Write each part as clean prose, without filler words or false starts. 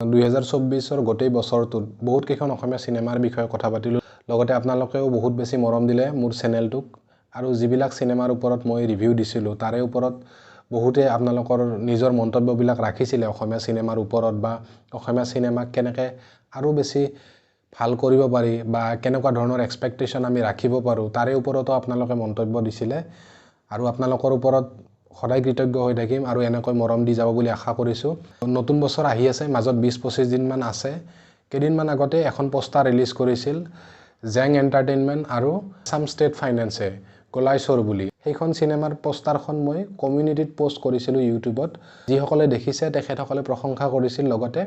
2024 গোটেই বছৰটোত বহুত কেইখন অসমীয়া সিনেমাৰ বিষয়ে কথা পাতিলো লগতে আপোনালোকেও বহুত বেছি মৰম দিলে মোৰ চেনেলটোক আৰু যিবিলাক সিনেমাৰ ওপৰত মই ৰিভিউ দিছিলো তাৰে ওপৰত বহুতে আপোনালোকৰ নিজৰ মন্তব্যবিলাক ৰাখিছিলে অসমীয়া সিনেমাৰ ওপৰত বা অসমীয়া সিনেমাক কেনেকৈ আৰু বেছি ভাল কৰিব পাৰি বা কেনেকুৱা ধৰণৰ এক্সপেক্টেশন আমি ৰাখিব পাৰো তাৰে ওপৰতো আপোনালোকে মন্তব্য দিছিলে আৰু আপোনালোকৰ ওপৰত সদায় কৃতজ্ঞ হৈ থাকিম আৰু এনেকৈ মৰম দি যাব বুলি আশা কৰিছো নতুন বছৰ আহি আছে মাজত 20-25 দিন মান আছে কেইদিনমান আগতে এখন পোষ্টাৰ ৰিলিজ কৰিছিল জেং এন্টাৰটেইনমেন্ট আৰু আসাম ষ্টেট ফাইনেন্সে গুলাই সোৰ বুলি সেইখন সিনেমাৰ পোষ্টাৰখন মই কমিউনিটিত পোষ্ট কৰিছিলো ইউটিউবত যিসকলে দেখিছে তেখেতসকলে প্ৰশংসা কৰিছিল লগতে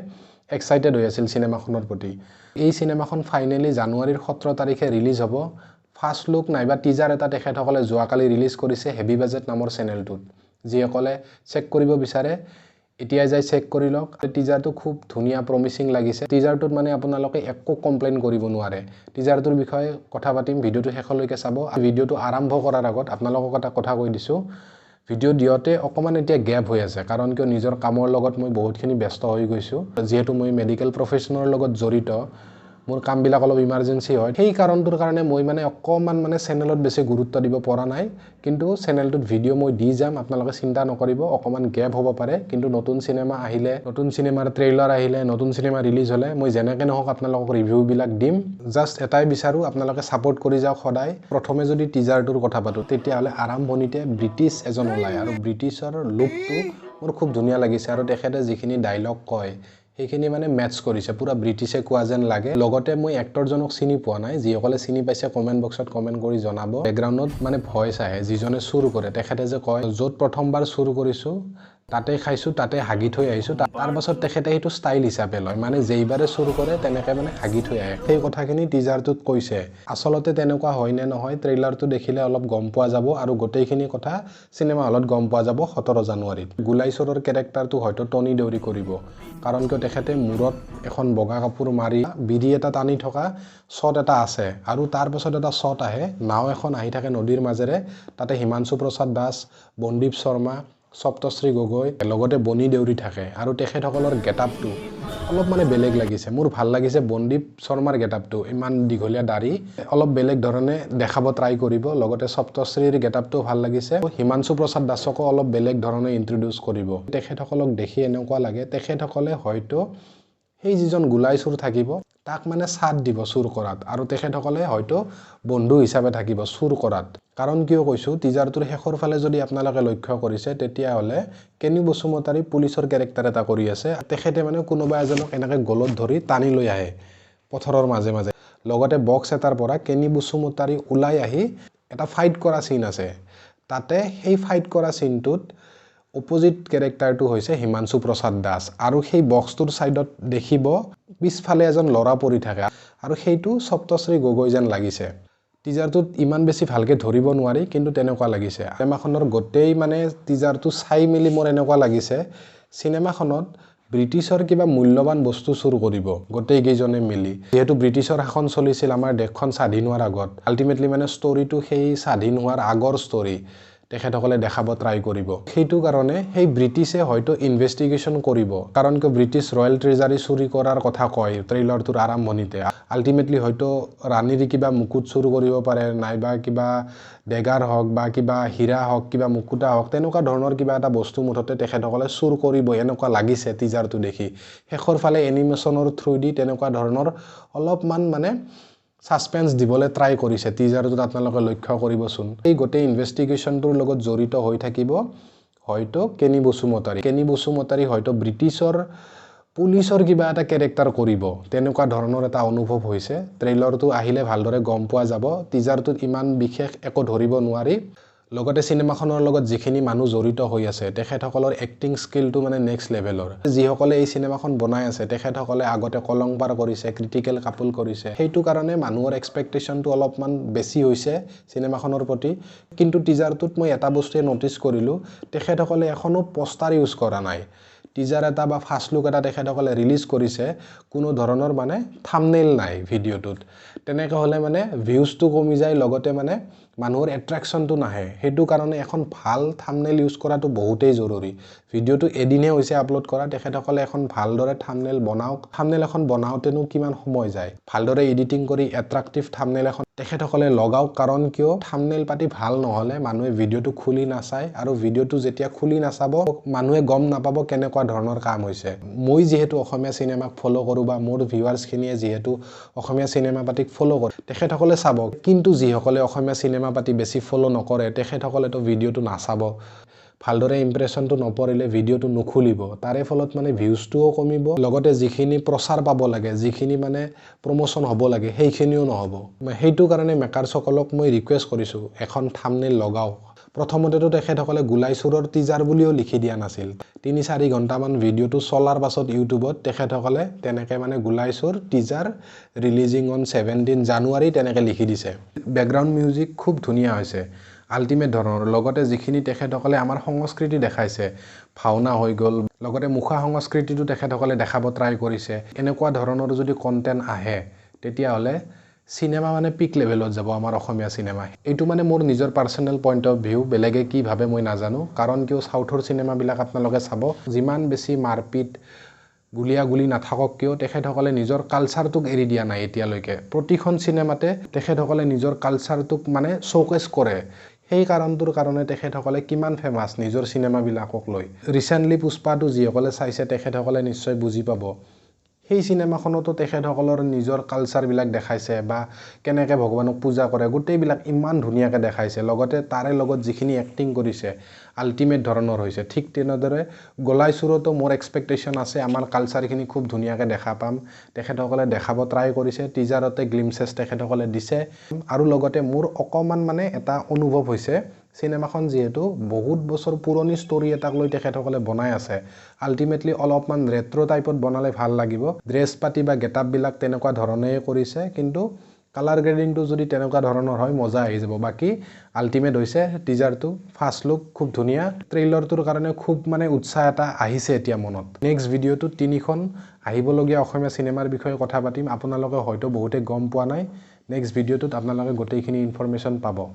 এক্সাইটেড হৈ আছিল সিনেমাখনৰ প্ৰতি এই সিনেমাখন ফাইনালি জানুৱাৰীৰ 17 তাৰিখে ৰিলিজ হ'ব ফাৰ্স্ট লুক নাইবা টিজাৰ এটা তেখেতসকলে যোৱাকালি ৰিলিজ কৰিছে হেভি বাজেট নামৰ চেনেলটোত যিসকলে চেক কৰিব বিচাৰে এতিয়াই যাই চেক কৰি লওক টিজাৰটো খুব ধুনীয়া প্ৰমিসিং লাগিছে টিজাৰটোত মানে আপোনালোকে একো কমপ্লেইন কৰিব নোৱাৰে টিজাৰটোৰ বিষয়ে কথা পাতিম ভিডিওটো শেষলৈকে চাব ভিডিওটো আৰম্ভ কৰাৰ আগত আপোনালোকক এটা কথা কৈ দিছো ভিডিও দিওতে অকমান এতিয়া গ্যাপ হৈ আছে কাৰণ কিয় নিজৰ কামৰ লগত মই বহুতখিনি ব্যস্ত হৈ গৈছো যেহেতু মই মেডিকেল প্ৰফেশনৰ লগত জড়িত মোৰ কামবিলাক অলপ ইমাৰ্জেন্সি হয় সেই কাৰণটোৰ কাৰণে মই মানে অকমান মানে চেনেলত বেছি গুৰুত্ব দিব পৰা নাই কিন্তু চেনেলটোত ভিডিও মই দি যাম আপোনালোকে চিন্তা নকৰিব অকমান গ্যাপ হ'ব পাৰে কিন্তু নতুন সিনেমা আহিলে নতুন সিনেমাৰ ট্ৰেইলাৰ আহিলে নতুন সিনেমা ৰিলিজ হলে মই যেনেকৈ নহওক আপোনালোকক ৰিভিউ বিলাক দিম জাস্ট এটাই বিচাৰো আপোনালোকে সাপোৰ্ট কৰি যাওক সদায় প্ৰথমে যদি টিজাৰটোৰ কথা পাতো তেতিয়া হলে আৰম্ভণিতে ব্ৰিটিছ এজন ওলাই আৰু ব্ৰিটিছৰ লুকটো মোৰ খুব ধুনীয়া লাগিছে আৰু তেখেতে যিখিনি ডায়লগ কয় সেইখিনি মানে ম্যাচ কৰিছে পুৰা ব্ৰিটিছে কোৱা যেন লাগে লগতে মই এক্টৰজনক চিনি পোৱা নাই যিসকলে চিনি পাইছে কমেন্ট বক্সত কমেন্ট কৰি জনাব ব্যাকগ্ৰাউণ্ডত মানে ভয়েস আহে যিজনে চুৰ কৰে তেখেতে যে কয় য'ত প্ৰথমবাৰ চুৰ কৰিছো তাতে খাইছো তাতে হাগি থৈ আহিছো তাৰ পাছত তেখেতে সেইটো স্টাইল হিচাপে লয় মানে যেইবাৰে চুৰ কৰে তেনেকৈ মানে হাগি থৈ আহে সেই কথাখিনি টিজাৰটোত কৈছে আসলতে তেনেকুৱা হয় নে নহয় ট্ৰেইলাৰটো দেখিলে অলপ গম পোৱা যাব আৰু গোটেইখিনি কথা সিনেমা হলত গম পোৱা যাব 17 জানুৱাৰীত গুলাই সোৰৰ ক্যাৰেক্টাৰটো হয়তো টনি দেউৰী কৰিব কাৰণ কিয় তেখেতে মূৰত এখন বগা কাপোৰ মাৰি বিৰি এটা টানি থকা শট এটা আছে আৰু তাৰ পাছত এটা শট আহে নাও এখন আহি থাকে নদীৰ মাজেৰে তাতে হিমাংশু প্ৰসাদ দাস বন্দীপ শৰ্মা সপ্তশ্ৰী গগৈ লগতে বনি দেউৰী থাকে আৰু তেখেতসকলৰ গেটআপটো অলপ মানে বেলেগ লাগিছে মোৰ ভাল লাগিছে বন্দীপ শৰ্মাৰ গেটআপটো ইমান দীঘলীয়া দাড়ি অলপ বেলেগ ধৰণে দেখাব ট্ৰাই কৰিব লগতে সপ্তশ্ৰীৰ গেটআপটো ভাল লাগিছে হিমাংশু প্ৰসাদ দাসকো অলপ বেলেগ ধৰণে ইন্ট্ৰোডিউস কৰিব তেখেতসকলক দেখি এনেকুৱা লাগে তেখেতসকলে হয়তো সেই যিজন গুলাই সোৰ থাকিব তাক মানে সাথ দিব চুৰ কৰাত আৰু তেখেতসকলে হয়তো বন্ধু হিচাপে থাকিব চুৰ কৰাত কাৰণ কিয় কৈছো টিজাৰটোৰ শেষৰ ফালে যদি আপোনালোকে লক্ষ্য কৰিছে তেতিয়া হলে কেনি বসুমতাৰী পুলিচৰ ক্যাৰেক্টাৰ এটা কৰি আছে তেখেতে মানে কোনোবা এজনক এনেকৈ গলত ধৰি টানি লৈ আহে পথৰৰ মাজে মাজে লগতে বক্স এটাৰ পৰা কেনি বসুমতাৰী ওলাই আহি এটা ফাইট কৰা সিন আছে তাতে সেই ফাইট কৰা সিনটোত অপোজিট ক্যাৰেক্টাৰটো হৈছে হিমাংশু প্ৰসাদ দাস আৰু সেই বক্সটোৰ সাইডত দেখিব পিছফালে এজন লৰা পৰি থাকে আৰু সেইটো সপ্তশ্ৰী গগৈ যেন লাগিছে টিজাৰটোত ইমান বেছি ভালকে ধৰিব নোৱাৰি কিন্তু তেনেকুৱা লাগিছে সিনেমাখনৰ গোটেই মানে টিজাৰটো চাই মিলি মোৰ এনেকুৱা লাগিছে সিনেমাখনত ব্ৰিটিছৰ কিবা মূল্যবান বস্তু চুৰ কৰিব গোটেই কেইজনে মিলি যেহেতু ব্ৰিটিছৰ শাসন চলিছিল আমাৰ দেশখন স্বাধীন হোৱাৰ আগত আল্টিমেটলি মানে ষ্টৰীটো সেই স্বাধীন হোৱাৰ আগৰ ষ্টৰী তেখেতসকলে দেখাব ট্ৰাই কৰিব সেইটো কাৰণে সেই ব্ৰিটিছে হয়তো ইনভেষ্টিগেশন কৰিব কাৰণ কি ব্ৰিটিছ ৰয়েল ট্ৰেজাৰী চুৰি কৰাৰ কথা কয় ট্ৰেইলাৰটোৰ আৰম্ভণিতে আল্টিমেটলি হয়তো ৰাণীৰ কিবা মুকুট চুৰ কৰিব পাৰে নাইবা কিবা ডেগাৰ হওক বা কিবা হীৰা হওক কিবা মুকুটা হওক তেনেকুৱা ধৰণৰ কিবা এটা বস্তু মুঠতে তেখেতসকলে চুৰ কৰিব এনেকুৱা লাগিছে টিজাৰটো দেখি শেষৰ ফালে এনিমেশনৰ থ্ৰুদি তেনেকুৱা ধৰণৰ অলপমান মানে সাসপেন্স দিবলৈ ট্ৰাই কৰিছে টিজাৰটোত আপোনালোকে লক্ষ্য কৰিবচোন এই গোটেই ইনভেষ্টিগেশনটোৰ লগত জড়িত হৈ থাকিব হয়তো কেনি বসুমতাৰী হয়তো ব্ৰিটিছৰ পুলিচৰ কিবা এটা ক্যাৰেক্টাৰ কৰিব তেনেকুৱা ধৰণৰ এটা অনুভৱ হৈছে ট্ৰেইলাৰটো আহিলে ভালদৰে গম পোৱা যাব টিজাৰটোত ইমান বিশেষ একো ধৰিব নোৱাৰি লগতে সিনেমাখনৰ লগত যিখিনি মানুহ জড়িত হৈ আছে তেখেতসকলৰ এক্টিং স্কিলটো মানে নেক্সট লেভেলৰ যিসকলে এই সিনেমাখন বনাই আছে তেখেতসকলে আগতে কলংপাৰ কৰিছে ক্ৰিটিকেল কাপুল কৰিছে সেইটো কাৰণে মানুহৰ এক্সপেক্টেশনটো অলপমান বেছি হৈছে সিনেমাখনৰ প্ৰতি কিন্তু টিজাৰটোত মই এটা বস্তুৱে নটিচ কৰিলো তেখেতসকলে এখনো পোষ্টাৰ ইউজ কৰা নাই টিজাৰ এটা বা ফাৰ্স্ট লুক এটা তেখেতসকলে ৰিলিজ কৰিছে কোনো ধৰণৰ মানে থাম্বনেইল নাই ভিডিওটোত তেনেকৈ হলে মানে ভিউজটো কমি যায় লগতে মানে মানুহৰ এট্ৰেকশ্যনটো নাহে সেইটো কাৰণে এখন ভাল থাম্বনেইল ইউজ কৰাটো বহুতেই জৰুৰী ভিডিওটো এদিনহে হৈছে আপলোড কৰা তেখেতসকলে এখন ভালদৰে থাম্বনেইল বনাওক থাম্বনেইল এখন বনাওতেনো কিমান সময় যায় ভালদৰে এডিটিং কৰি এট্ৰাকটিভ থাম্বনেইল এখন তেখেতসকলে লগাওক কাৰণ কিয় থাম্বনেইল পাতি ভাল নহলে মানুহে ভিডিওটো খুলি নাচায় আৰু ভিডিওটো যেতিয়া খুলি নাচাব মানুহে গম নাপাব কেনেকুৱা ধৰণৰ কাম হৈছে মই যেহেতু অসমীয়া সিনেমাক ফলো কৰো বা মোৰ ভিউৱাৰ্স খিনিয়ে যেহেতু অসমীয়া সিনেমা পাতিক ফলো কৰে তেখেতসকলে চাব কিন্তু যিসকলে অসমীয়া সিনেমা পাতি বেছি ফলো নকৰে তেখেতসকলেতো ভিডিওটো নাচাব ভালদৰে ইমপ্ৰেশনটো নপৰিলে ভিডিওটো নুখুলিব তাৰে ফলত মানে ভিউজটোও কমিব লগতে যিখিনি প্ৰচাৰ পাব লাগে যিখিনি মানে প্ৰমোশন হ'ব লাগে সেইখিনিও নহব সেইটো কাৰণে মেকাৰসকলক মই ৰিকুৱেষ্ট কৰিছো এখন থাম্বনেইল লগাও প্ৰথমতেতো তেখেতসকলে গুলাই সুৰৰ টিজাৰ বুলিও লিখি দিয়া নাছিল 3-4 ঘণ্টামান ভিডিওটো চলাৰ পাছত ইউটিউবত তেখেতসকলে তেনেকে মানে গুলাই সুৰ টিজাৰ ৰিলিজিং অন 17 জানুৱাৰী তেনেকে লিখি দিছে ব্যাকগ্ৰাউণ্ড মিউজিক খুব ধুনীয়া হৈছে আল্টিমেট ধৰণৰ লগতে যিখিনি তেখেতসকলে আমাৰ সংস্কৃতি দেখাইছে ভাওনা হৈ গল লগতে মুখা সংস্কৃতিটো তেখেতসকলে দেখাব ট্ৰাই কৰিছে এনেকুৱা ধৰণৰ যদি কন্টেন্ট আহে তেতিয়া হলে সিনেমা মানে পিক লেভেলত যাব আমাৰ অসমীয়া সিনেমা এইটো মানে মোৰ নিজৰ পাৰ্সোনাল পইণ্ট অফ ভিউ বেলেগে কি ভাবে মই নাজানো কাৰণ কিয় সাউথৰ সিনেমা বিলাক আপোনালোকে চাব যিমান বেছি মাৰপিট গুলিয়াগুলি নাথাকক কিয় তেখেতসকলে নিজৰ কালচাৰটোক এৰি দিয়া নাই এতিয়ালৈকে প্ৰতিখন সিনেমাতে তেখেতসকলে নিজৰ কালচাৰটোক মানে শোকেস কৰে সেই কাৰণটোৰ কাৰণে তেখেতসকলে কিমান ফেমাস নিজৰ সিনেমা বিলাকক লৈ ৰিসেন্টলি পুষ্পাটো যিসকলে চাইছে তেখেতসকলে নিশ্চয় বুজি পাব সেই সিনেমাখনতো তেখেতসকলৰ নিজৰ কালচাৰ বিলাক দেখাইছে বা কেনেকে ভগৱানক পূজা কৰে গোটেইবিলাক ইমান ধুনীয়াকে দেখাইছে লগতে তাৰে লগত যিখিনি এক্টিং কৰিছে আল্টিমেট ধৰণৰ হৈছে ঠিক তেনেদৰে গুলাই সুৰতো মোৰ এক্সপেক্টেশন আছে আমাৰ কালচাৰখিনি খুব ধুনীয়াকে দেখা পাম তেখেতসকলে দেখাব ট্ৰাই কৰিছে টিজাৰতে গ্লিমছেছ তেখেতসকলে দিছে আৰু লগতে মোৰ অকমান মানে এটা অনুভৱ হৈছে সিনেমাখন যেহেতু বহুত বছৰ পুৰণি ষ্টৰী এটাক লৈ তেখেতসকলে বনাই আছে আল্টিমেটলি অলপমান ৰেট্ৰো টাইপত বনালে ভাল লাগিব ড্ৰেছ পাতি বা গেটআপ বিলাক তেনেকুৱা ধৰণে কৰিছে কিন্তু কালাৰ গ্ৰেডিংটো যদি তেনেকুৱা ধৰণৰ হয় মজা আহি যাব বাকি আল্টিমেট হৈছে টিজাৰটো ফাৰ্স্ট লুক খুব ধুনীয়া ট্ৰেইলাৰটোৰ কাৰণে খুব মানে উৎসাহ এটা আহিছে এতিয়া মনত নেক্সট ভিডিওটো 3খন আহিবলগীয়া অসমীয়া সিনেমাৰ বিষয়ে কথা পাতিম আপোনালোকে হয়তো বহুতে গম পোৱা নাই নেক্সট ভিডিওটোত আপোনালোকে গোটেইখিনি ইনফৰমেশন পাব